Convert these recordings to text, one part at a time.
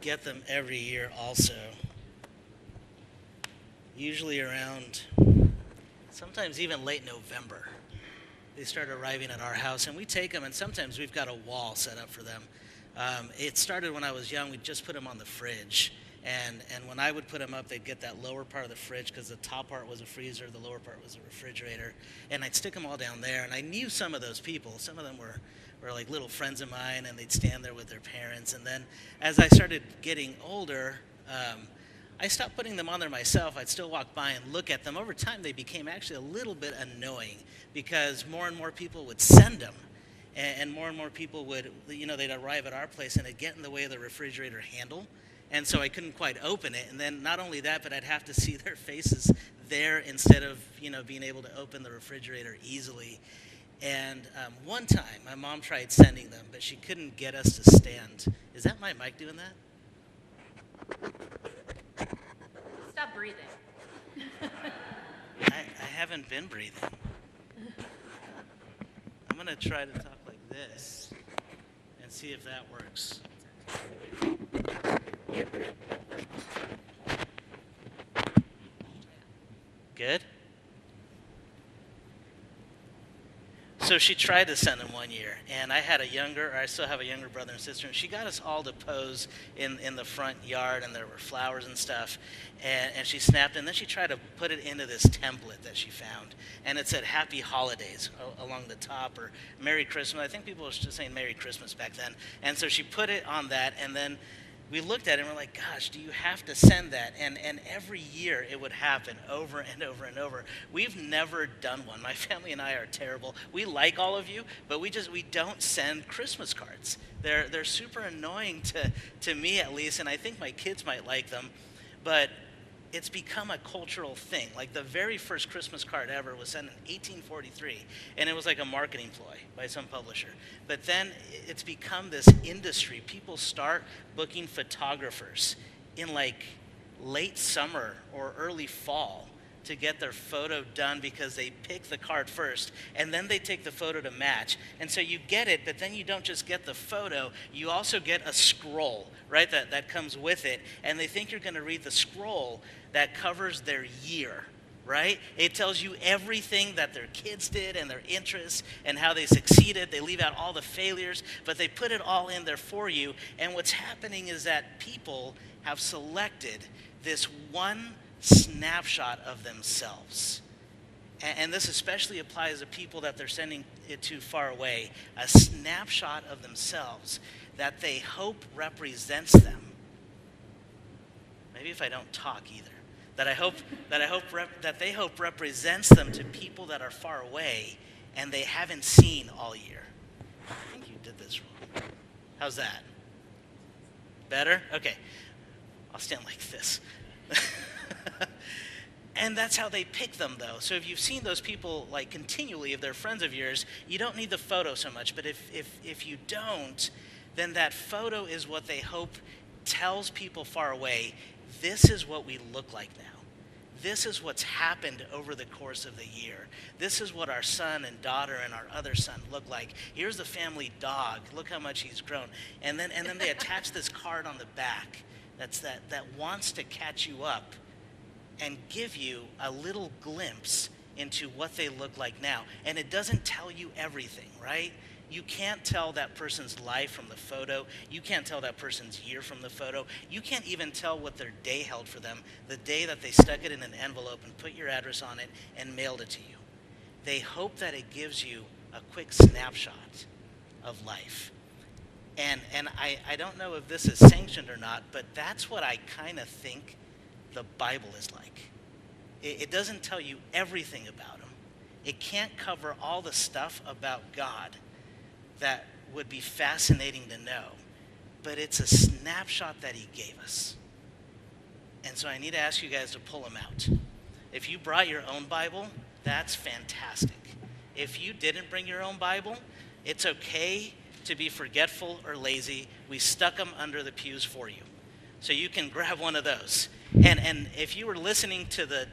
get them every year also. Usually around, sometimes even late November. They start arriving at our house, and we take them, and sometimes we've got a wall set up for them. It started when I was young. We'd just put them on the fridge. And when I would put them up, they'd get that lower part of the fridge because the top part was a freezer, the lower part was a refrigerator. And I'd stick them all down there. And I knew some of those people. Some of them were like little friends of mine, and they'd stand there with their parents. And then as I started getting older, I stopped putting them on there myself. I'd still walk by and look at them. Over time, they became actually a little bit annoying because more and more people would send them. And more people would, they'd arrive at our place, and it'd get in the way of the refrigerator handle. And so I couldn't quite open it. And then not only that, but I'd have to see their faces there instead of, being able to open the refrigerator easily. And one time, my mom tried sending them, but she couldn't get us to stand. Is that my mic doing that? Stop breathing. I haven't been breathing. I'm going to try to talk like this and see if that works. Good? So she tried to send them one year, and I still have a younger brother and sister, and she got us all to pose in the front yard, and there were flowers and stuff, and she snapped, and then she tried to put it into this template that she found, and it said Happy Holidays along the top, or Merry Christmas. I think people were just saying Merry Christmas back then, and so she put it on that, and then we looked at it and we're like, gosh, do you have to send that? And every year it would happen over and over and over. We've never done one. My family and I are terrible. We like all of you, but we don't send Christmas cards. They're super annoying to me at least, and I think my kids might like them, but it's become a cultural thing. Like the very first Christmas card ever was sent in 1843, and it was like a marketing ploy by some publisher. But then it's become this industry. People start booking photographers in like late summer or early fall to get their photo done because they pick the card first, and then they take the photo to match. And so you get it, but then you don't just get the photo, you also get a scroll, right, that comes with it, and they think you're going to read the scroll that covers their year, right? It tells you everything that their kids did and their interests and how they succeeded. They leave out all the failures, but they put it all in there for you. And what's happening is that people have selected this one snapshot of themselves. And this especially applies to people that they're sending it to far away. A snapshot of themselves that they hope represents them. Maybe if I don't talk either. That they hope represents them to people that are far away and they haven't seen all year. I think you did this wrong. How's that? Better? Okay. I'll stand like this. And that's how they pick them, though. So if you've seen those people like continually, if they're friends of yours, you don't need the photo so much. But if you don't, then that photo is what they hope tells people far away, this is what we look like now. This is what's happened over the course of the year. This is what our son and daughter and our other son look like. Here's the family dog. Look how much he's grown. And then they attach this card on the back that wants to catch you up and give you a little glimpse into what they look like now. And it doesn't tell you everything, right? You can't tell that person's life from the photo. You can't tell that person's year from the photo. You can't even tell what their day held for them, the day that they stuck it in an envelope and put your address on it and mailed it to you. They hope that it gives you a quick snapshot of life. And I don't know if this is sanctioned or not, but that's what I kind of think the Bible is like. It doesn't tell you everything about him. It can't cover all the stuff about God that would be fascinating to know, but it's a snapshot that he gave us. And so I need to ask you guys to pull them out. If you brought your own Bible, that's fantastic. If you didn't bring your own Bible, it's okay to be forgetful or lazy. We stuck them under the pews for you. So you can grab one of those. And if you were listening to the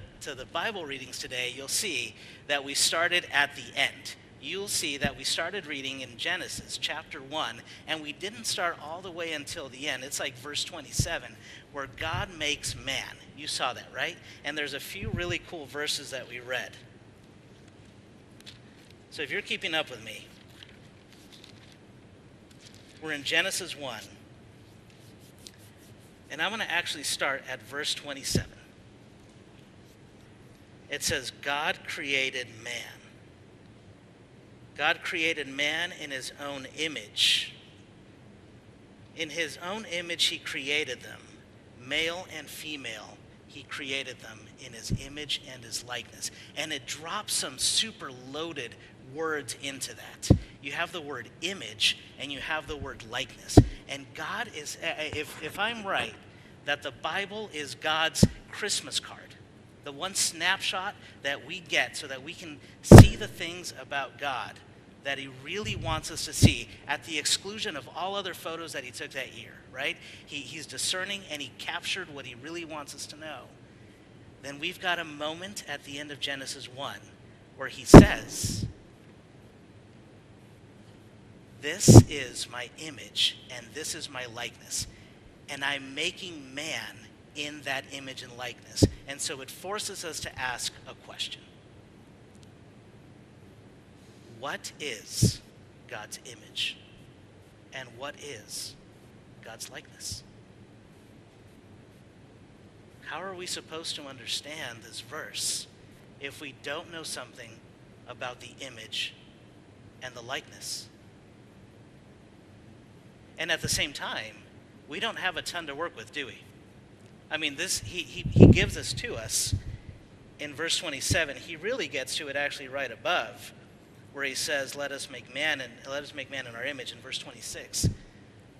Bible readings today, you'll see that we started at the end. you'll see that we started reading in Genesis chapter 1, and we didn't start all the way until the end. It's like verse 27, where God makes man. You saw that, right? And there's a few really cool verses that we read. So if you're keeping up with me, we're in Genesis 1. And I'm going to actually start at verse 27. It says, God created man. God created man in his own image. In his own image he created them. Male and female, he created them in his image and his likeness. And it drops some super loaded words into that. You have the word image and you have the word likeness. And God is, if I'm right, that the Bible is God's Christmas card. The one snapshot that we get so that we can see the things about God that he really wants us to see at the exclusion of all other photos that he took that year, right? He's discerning and he captured what he really wants us to know. Then we've got a moment at the end of Genesis 1 where he says, this is my image and this is my likeness. And I'm making man in that image and likeness. And so it forces us to ask a question. What is God's image? And what is God's likeness? How are we supposed to understand this verse if we don't know something about the image and the likeness? And at the same time, we don't have a ton to work with, do we? I mean, this he gives this to us in verse 27. He really gets to it actually right above, where he says, let us make man in our image in verse 26.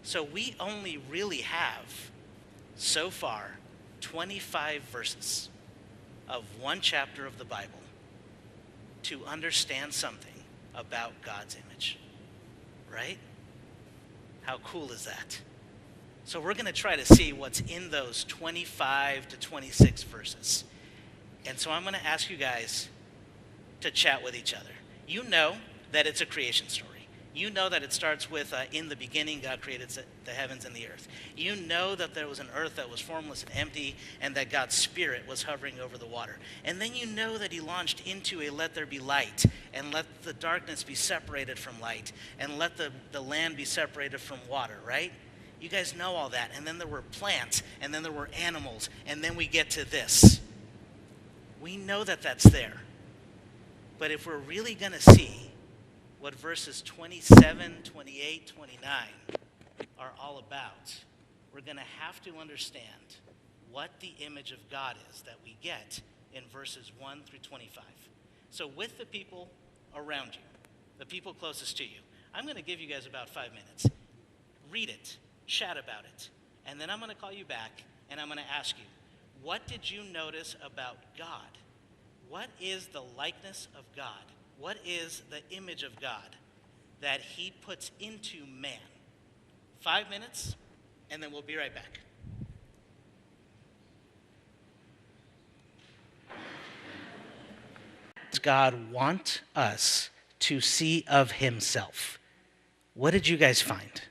So we only really have, so far, 25 verses of one chapter of the Bible to understand something about God's image, right? How cool is that? So we're going to try to see what's in those 25 to 26 verses. And so I'm going to ask you guys to chat with each other. You know that it's a creation story. You know that it starts with, in the beginning, God created the heavens and the earth. You know that there was an earth that was formless and empty, and that God's Spirit was hovering over the water. And then you know that he launched into a let there be light, and let the darkness be separated from light, and let the land be separated from water, right? You guys know all that. And then there were plants, and then there were animals, and then we get to this. We know that that's there. But if we're really going to see what verses 27, 28, 29 are all about, we're going to have to understand what the image of God is that we get in verses 1 through 25. So with the people around you, the people closest to you, I'm going to give you guys about 5 minutes. Read it, chat about it, and then I'm going to call you back and I'm going to ask you, what did you notice about God? What is the likeness of God? What is the image of God that he puts into man? 5 minutes, and then we'll be right back. Does God want us to see of himself? What did you guys find?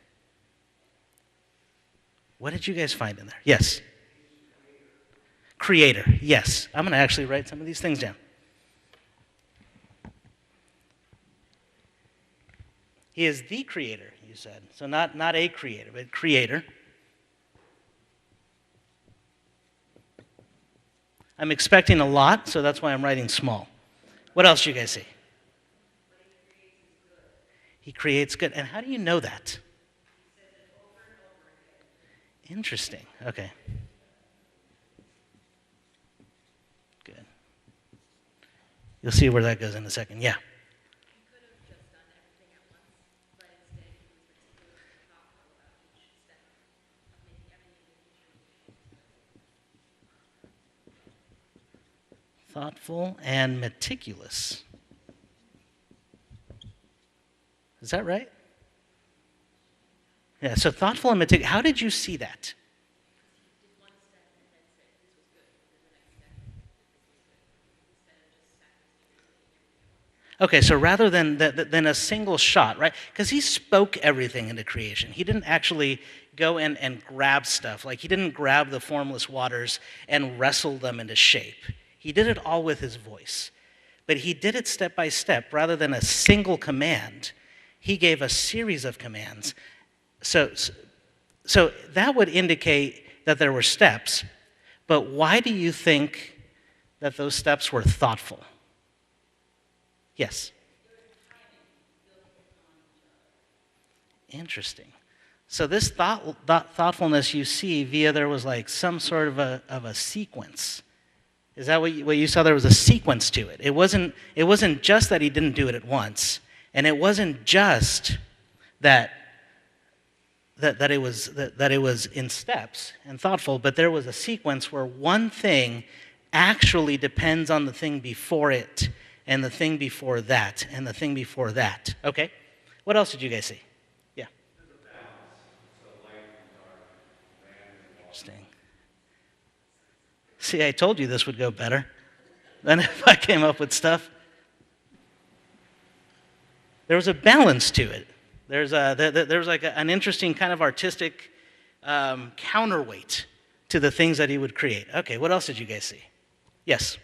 What did you guys find in there? Yes. Creator. Yes. I'm going to actually write some of these things down. He is the creator, you said. So not a creator, but creator. I'm expecting a lot, so that's why I'm writing small. What else do you guys see? He creates good. And how do you know that? Interesting. Okay. Good. You'll see where that goes in a second. Yeah. Thoughtful and meticulous. Is that right? Yeah, so thoughtful and meticulous. How did you see that? Okay, so rather than a single shot, right? Because he spoke everything into creation. He didn't actually go in and grab stuff. Like, he didn't grab the formless waters and wrestle them into shape. He did it all with his voice. But he did it step by step. Rather than a single command, he gave a series of commands. So that would indicate that there were steps. But why do you think that those steps were thoughtful? Yes. Interesting. So this thoughtfulness you see via there was like some sort of a sequence. Is that what you saw? There was a sequence to it. It wasn't just that he didn't do it at once, and it wasn't just that it was in steps and thoughtful, but there was a sequence where one thing actually depends on the thing before it, and the thing before that, and the thing before that. Okay? What else did you guys see? Yeah. Interesting. See, I told you this would go better than if I came up with stuff. There was a balance to it. There's like an interesting kind of artistic counterweight to the things that he would create. Okay, what else did you guys see? Yes.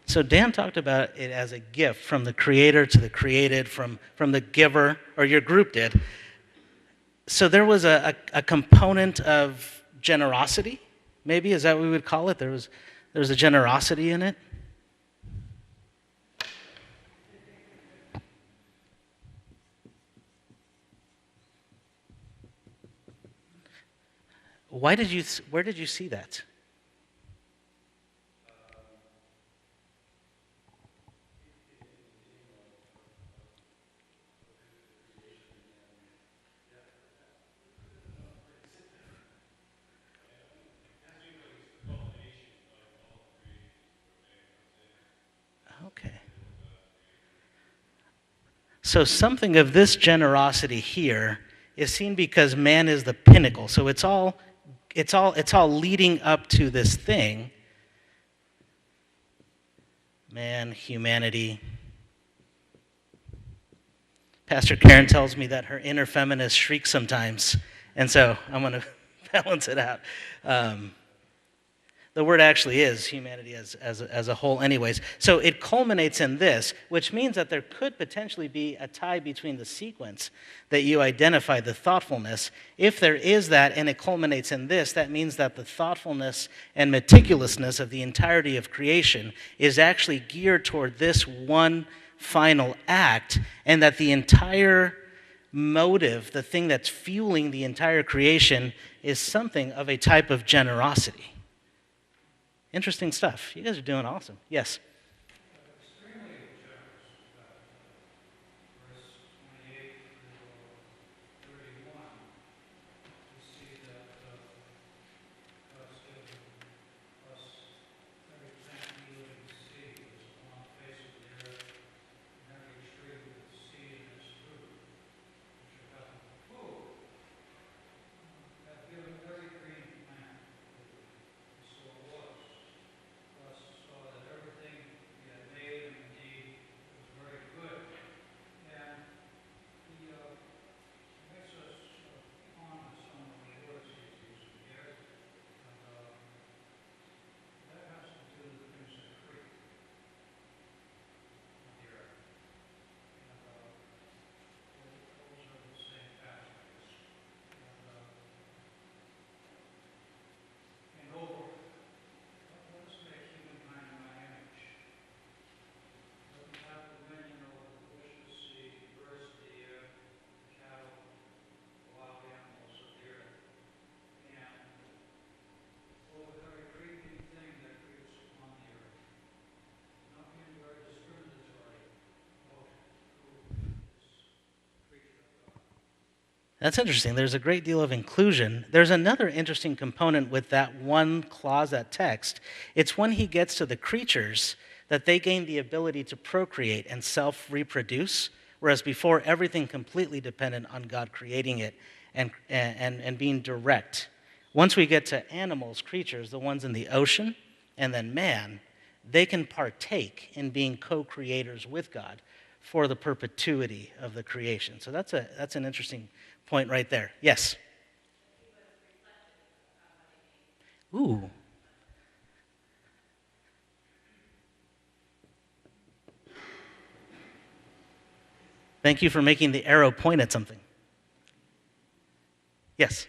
So Dan talked about it as a gift from the creator to the created, from the giver, or your group did. So there was a component of generosity, maybe, is that what we would call it? There was a generosity in it. Where did you see that? Okay. So something of this generosity here is seen because man is the pinnacle. So it's all leading up to this thing. Man, humanity. Pastor Karen tells me that her inner feminist shrieks sometimes, and so I'm going to balance it out. The word actually is humanity as a whole anyways. So it culminates in this, which means that there could potentially be a tie between the sequence that you identify, the thoughtfulness. If there is that and it culminates in this, that means that the thoughtfulness and meticulousness of the entirety of creation is actually geared toward this one final act, and that the entire motive, the thing that's fueling the entire creation, is something of a type of generosity. Interesting stuff. You guys are doing awesome. Yes? That's interesting. There's a great deal of inclusion. There's another interesting component with that one clause, that text. It's when he gets to the creatures that they gain the ability to procreate and self-reproduce, whereas before everything completely depended on God creating it and being direct. Once we get to animals, creatures, the ones in the ocean, and then man, they can partake in being co-creators with God for the perpetuity of the creation. So that's an interesting point right there. Yes? Ooh. Thank you for making the arrow point at something. Yes?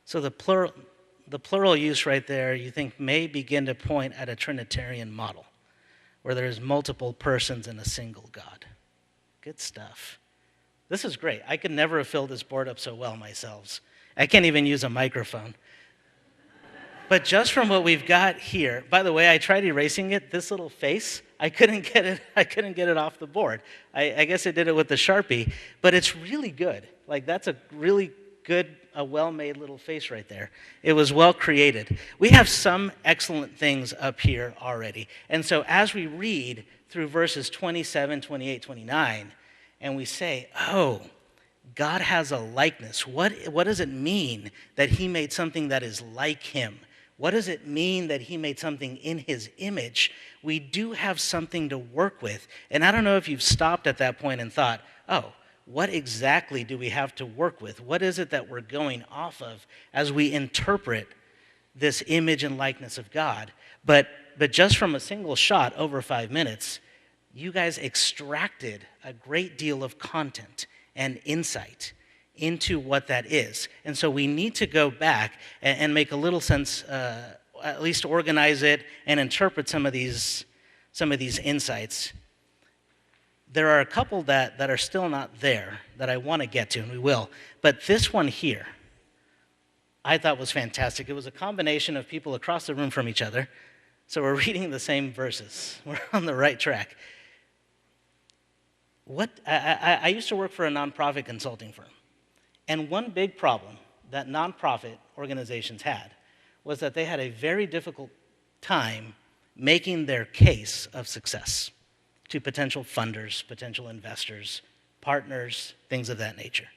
So the plural use right there, you think may begin to point at a Trinitarian model, where there's multiple persons in a single God. Good stuff. This is great. I could never have filled this board up so well myself. I can't even use a microphone. But just from what we've got here, by the way, I tried erasing it. This little face, I couldn't get it off the board. I guess I did it with the Sharpie, but it's really good. Like, that's a really good, a well-made little face right there. It was well created. We have some excellent things up here already. And so as we read through verses 27, 28, 29, and we say, oh, God has a likeness. What does it mean that he made something that is like him? What does it mean that he made something in his image? We do have something to work with. And I don't know if you've stopped at that point and thought, oh, what exactly do we have to work with? What is it that we're going off of as we interpret this image and likeness of God? But just from a single shot over 5 minutes, you guys extracted a great deal of content and insight into what that is. And so we need to go back and make a little sense, at least organize it and interpret some of these insights. There are a couple that are still not there that I want to get to, and we will. But this one here, I thought was fantastic. It was a combination of people across the room from each other. So we're reading the same verses. We're on the right track. I used to work for a nonprofit consulting firm. And one big problem that nonprofit organizations had was that they had a very difficult time making their case of success to potential funders, potential investors, partners, things of that nature.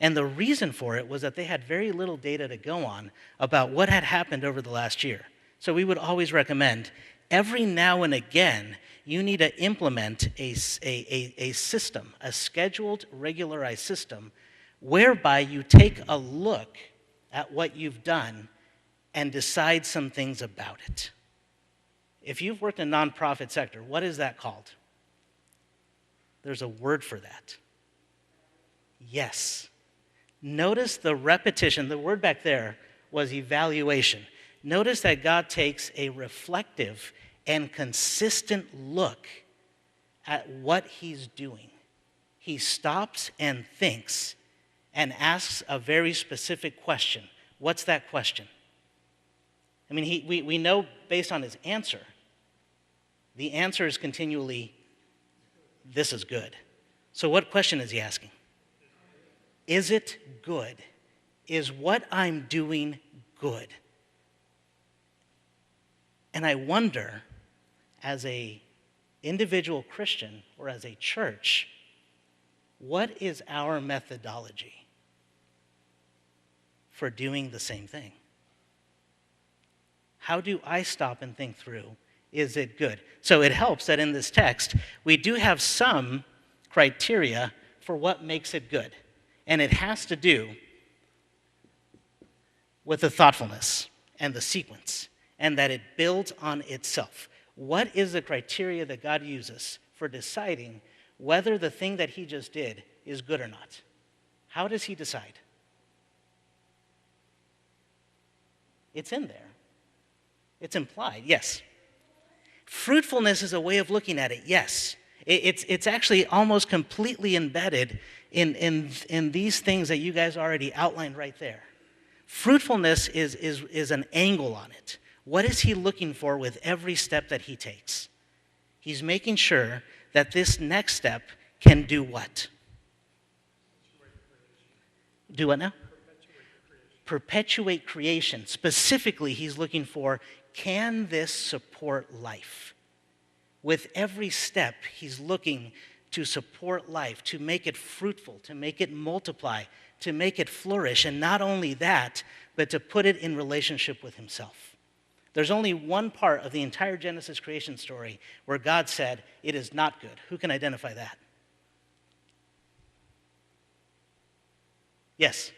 And the reason for it was that they had very little data to go on about what had happened over the last year. So we would always recommend, every now and again, you need to implement a system, a scheduled, regularized system, whereby you take a look at what you've done and decide some things about it. If you've worked in a nonprofit sector, what is that called? There's a word for that. Yes. Notice the repetition. The word back there was evaluation. Notice that God takes a reflective and consistent look at what he's doing. He stops and thinks and asks a very specific question. What's that question? I mean, we know based on his answer, the answer is continually, this is good. So what question is he asking? Is it good? Is what I'm doing good? And I wonder, as a individual Christian or as a church, what is our methodology for doing the same thing? How do I stop and think through, is it good? So it helps that in this text, we do have some criteria for what makes it good. And it has to do with the thoughtfulness and the sequence, and that it builds on itself. What is the criteria that God uses for deciding whether the thing that he just did is good or not? How does he decide? It's in there. It's implied, yes. Fruitfulness is a way of looking at it, yes. It's actually almost completely embedded in these things that you guys already outlined right there. Fruitfulness is an angle on it. What is he looking for with every step that he takes? He's making sure that this next step can do what? Do what now? Perpetuate creation. Specifically, he's looking for, can this support life? With every step, he's looking to support life, to make it fruitful, to make it multiply, to make it flourish. And not only that, but to put it in relationship with himself. There's only one part of the entire Genesis creation story where God said, it is not good. Who can identify that? Yes.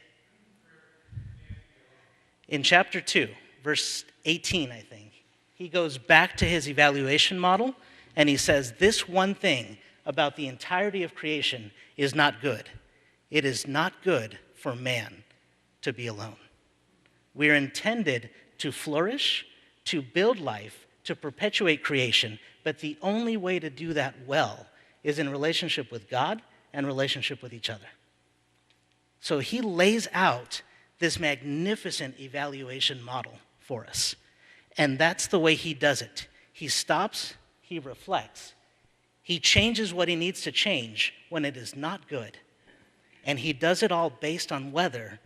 In chapter 2, verse 18, I think, he goes back to his evaluation model, and he says, this one thing about the entirety of creation is not good. It is not good for man to be alone. We are intended to flourish, to build life, to perpetuate creation, but the only way to do that well is in relationship with God and relationship with each other. So he lays out this magnificent evaluation model for us. And that's the way he does it. He stops, he reflects, he changes what he needs to change when it is not good. And he does it all based on whether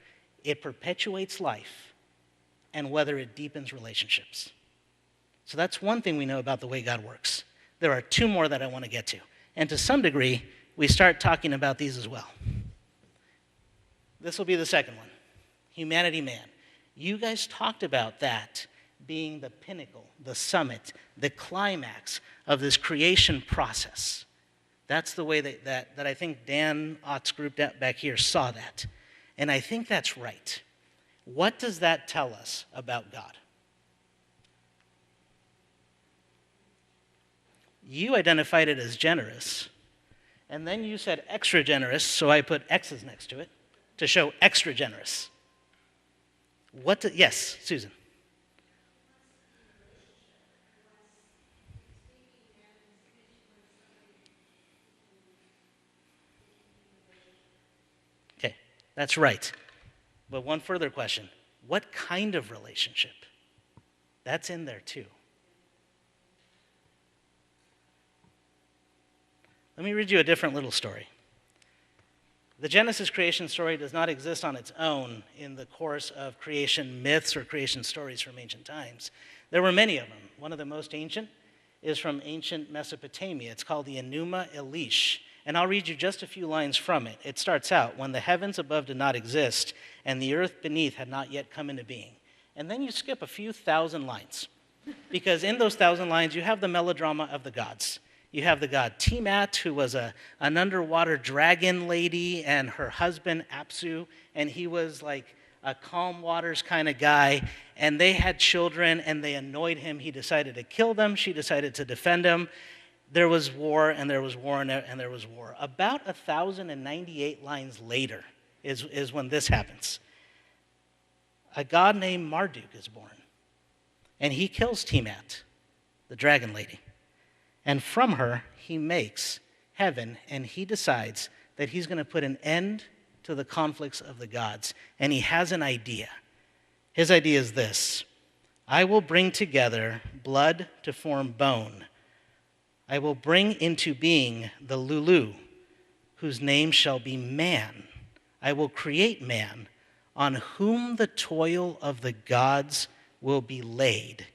it perpetuates life and whether it deepens relationships. So that's one thing we know about the way God works. There are two more that I want to get to. And to some degree, we start talking about these as well. This will be the second one. Humanity, man. You guys talked about that being the pinnacle, the summit, the climax of this creation process. That's the way that I think Dan Ott's group back here saw that. And I think that's right. What does that tell us about God? You identified it as generous, and then you said extra generous, so I put X's next to it to show extra generous. Yes, Susan. Okay, that's right. But one further question. What kind of relationship? That's in there too. Let me read you a different little story. The Genesis creation story does not exist on its own in the course of creation myths or creation stories from ancient times. There were many of them. One of the most ancient is from ancient Mesopotamia. It's called the Enuma Elish. And I'll read you just a few lines from it. It starts out, when the heavens above did not exist and the earth beneath had not yet come into being. And then you skip a few thousand lines. Because in those 1,000 lines, you have the melodrama of the gods. You have the god Tiamat, who was an underwater dragon lady, and her husband Apsu, and he was like a calm waters kind of guy, and they had children, and they annoyed him. He decided to kill them. She decided to defend him. There was war, and there was war, and there was war. About 1,098 lines later is when this happens. A god named Marduk is born, and he kills Tiamat, the dragon lady. And from her, he makes heaven, and he decides that he's going to put an end to the conflicts of the gods. And he has an idea. His idea is this: I will bring together blood to form bone. I will bring into being the Lulu, whose name shall be man. I will create man, on whom the toil of the gods will be laid,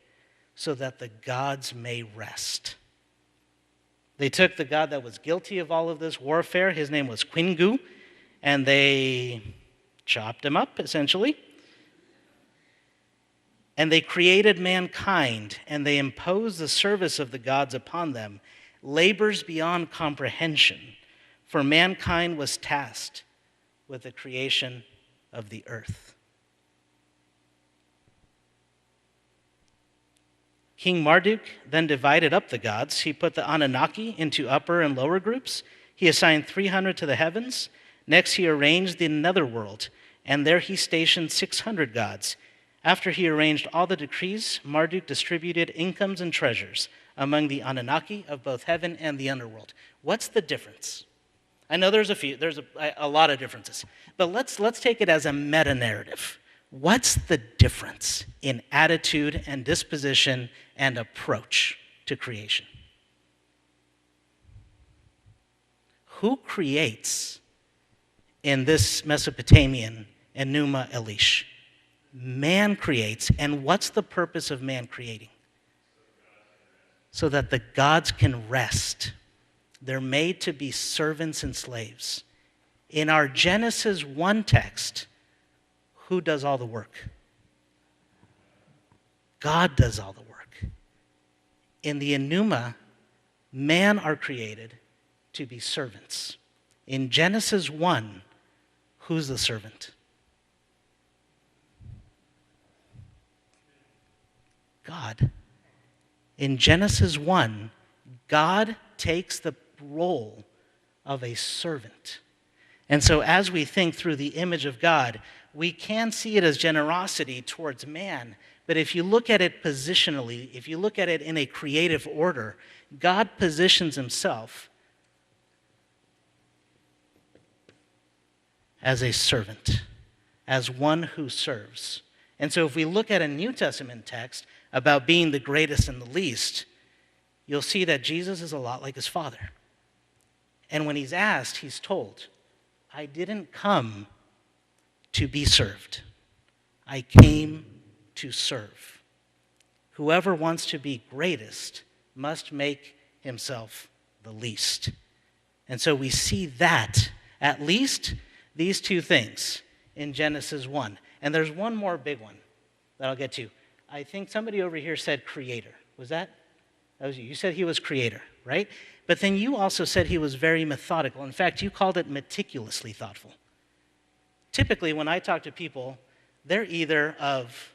so that the gods may rest. They took the god that was guilty of all of this warfare. His name was Kingu, and they chopped him up, essentially. And they created mankind, and they imposed the service of the gods upon them, labors beyond comprehension, for mankind was tasked with the creation of the earth. King Marduk then divided up the gods. He put the Anunnaki into upper and lower groups. He assigned 300 to the heavens. Next, he arranged the netherworld, and there he stationed 600 gods. After he arranged all the decrees, Marduk distributed incomes and treasures among the Anunnaki of both heaven and the underworld. What's the difference? I know there's a lot of differences, but let's take it as a meta-narrative. What's the difference in attitude and disposition and approach to creation? Who creates in this Mesopotamian Enuma Elish? Man creates, and what's the purpose of man creating? So that the gods can rest. They're made to be servants and slaves. In our Genesis 1 text, who does all the work? God does all the work. In the Enuma, man are created to be servants. In Genesis 1, who's the servant? God. In Genesis 1, God takes the role of a servant. And so as we think through the image of God, we can see it as generosity towards man. But if you look at it positionally, if you look at it in a creative order, God positions himself as a servant, as one who serves. And so if we look at a New Testament text about being the greatest and the least, you'll see that Jesus is a lot like his Father. And when he's asked, he's told, I didn't come to be served. I came to serve. Whoever wants to be greatest must make himself the least. And so we see that, at least these two things in Genesis 1. And there's one more big one that I'll get to. I think somebody over here said creator. Was that? That was you. You said he was creator, right? But then you also said he was very methodical. In fact, you called it meticulously thoughtful. Typically, when I talk to people, they're either of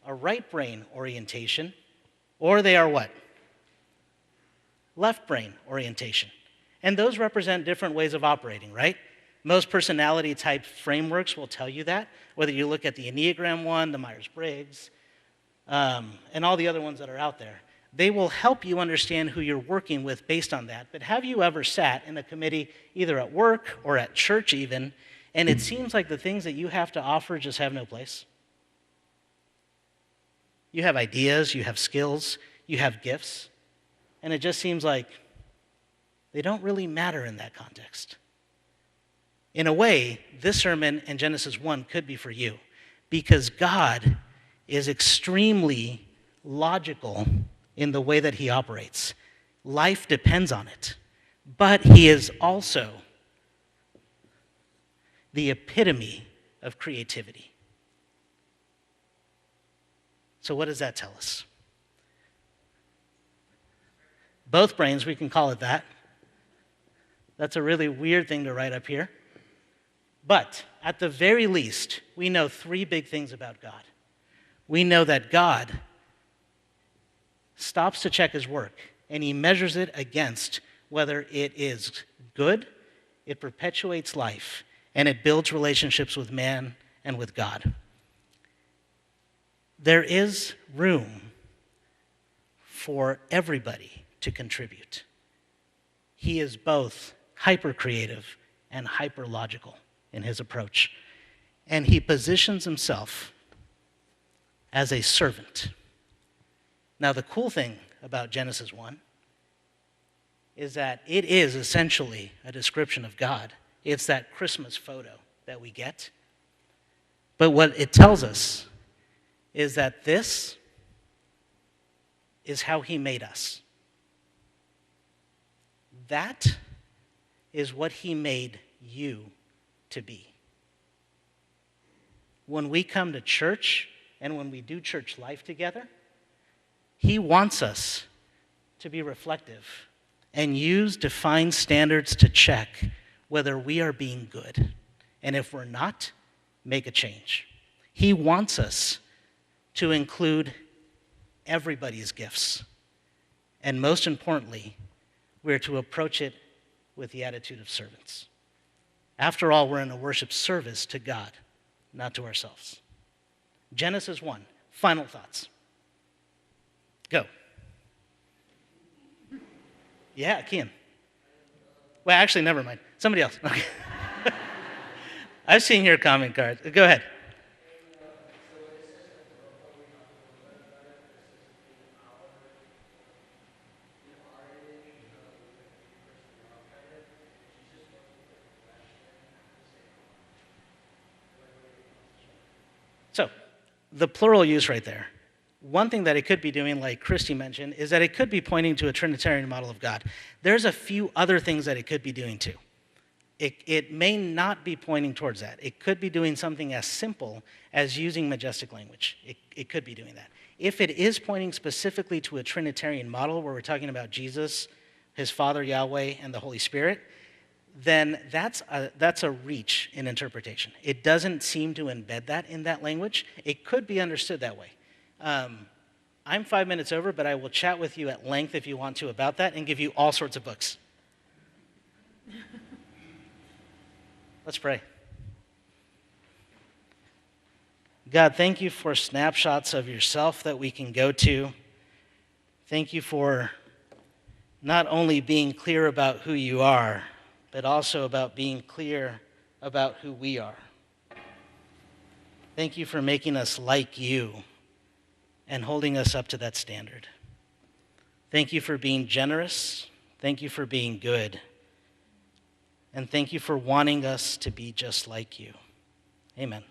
a right brain orientation, or they are what? Left brain orientation. And those represent different ways of operating, right? Most personality type frameworks will tell you that, whether you look at the Enneagram 1, the Myers-Briggs, and all the other ones that are out there. They will help you understand who you're working with based on that. But have you ever sat in a committee, either at work or at church even, and it seems like the things that you have to offer just have no place? You have ideas, you have skills, you have gifts, and it just seems like they don't really matter in that context. In a way, this sermon in Genesis 1 could be for you, because God is extremely logical in the way that he operates. Life depends on it. But he is also the epitome of creativity. So what does that tell us? Both brains, we can call it that. That's a really weird thing to write up here. But at the very least, we know three big things about God. We know that God stops to check his work, and he measures it against whether it is good, it perpetuates life, and it builds relationships with man and with God. There is room for everybody to contribute. He is both hyper-creative and hyper-logical in his approach, and he positions himself as a servant. Now, the cool thing about Genesis 1 is that it is essentially a description of God. It's that Christmas photo that we get. But what it tells us is that this is how he made us. That is what he made you to be. When we come to church and when we do church life together, he wants us to be reflective and use defined standards to check whether we are being good. And if we're not, make a change. He wants us to include everybody's gifts. And most importantly, we're to approach it with the attitude of servants. After all, we're in a worship service to God, not to ourselves. Genesis 1. Final thoughts. Go. Yeah, Kian. Well, actually, never mind. Somebody else. Okay. I've seen your comment cards. Go ahead. So, the plural use right there. One thing that it could be doing, like Christy mentioned, is that it could be pointing to a Trinitarian model of God. There's a few other things that it could be doing too. It may not be pointing towards that. It could be doing something as simple as using majestic language. It could be doing that. If it is pointing specifically to a Trinitarian model where we're talking about Jesus, his Father, Yahweh, and the Holy Spirit, then that's a reach in interpretation. It doesn't seem to embed that in that language. It could be understood that way. I'm 5 minutes over, but I will chat with you at length if you want to about that and give you all sorts of books. Let's pray. God, thank you for snapshots of yourself that we can go to. Thank you for not only being clear about who you are, but also about being clear about who we are. Thank you for making us like you and holding us up to that standard. Thank you for being generous. Thank you for being good. And thank you for wanting us to be just like you. Amen.